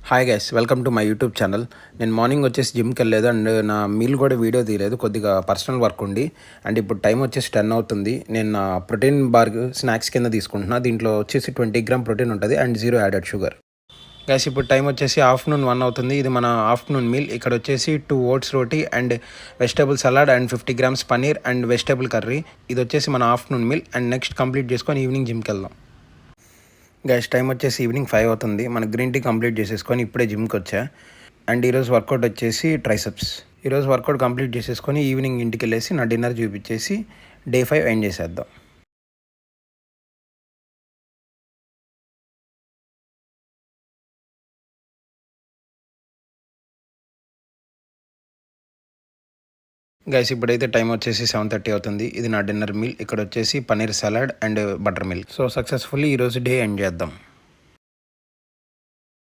Hi guys, welcome to my YouTube channel. నేను morning వచ్చేసి జిమ్కి వెళ్ళలేదు అండ్ నా మీల్ కూడా వీడియో తీయలేదు, కొద్దిగా పర్సనల్ వర్క్ ఉండి. అండ్ ఇప్పుడు టైం వచ్చేసి 10 అవుతుంది. నేను నా ప్రోటీన్ బార్ స్నాక్స్ కింద తీసుకుంటున్నా. దీంట్లో వచ్చేసి 20 గ్రామ్ ప్రోటీన్ ఉంటుంది అండ్ 0 యాడెడ్ షుగర్. గైస్ ఇప్పుడు టైం వచ్చేసి ఆఫ్టర్నూన్ 1 అవుతుంది. ఇది మన ఆఫ్టర్నూన్ మీల్. ఇక్కడ వచ్చేసి 2 oats roti and vegetable salad and 50 grams paneer and vegetable curry. ఇది వచ్చేసి మన afternoon meal. And next complete చేసుకొని ఈవినింగ్ జిమ్కి వెళ్దాం. గైస్ టైం వచ్చేసి ఈవినింగ్ 5 అవుతుంది. మన గ్రీన్ టీ కంప్లీట్ చేసేసుకొని ఇప్పుడే జిమ్కి వచ్చా. అండ్ ఈరోజు వర్కౌట్ వచ్చేసి ట్రైసెప్స్. ఈరోజు వర్కౌట్ కంప్లీట్ చేసేసుకొని ఈవినింగ్ ఇంటికి వెళ్ళేసి నా డిన్నర్ చూపించేసి డే 5 ఎండ్ చేసేద్దాం. గైస్ ఇప్పుడైతే టైం వచ్చేసి 7:30 అవుతుంది. ఇది నా డిన్నర్ మీల్. ఇక్కడ వచ్చేసి paneer salad and butter milk. So successfully ఈరోజు డే ఎండ్ చేద్దాం.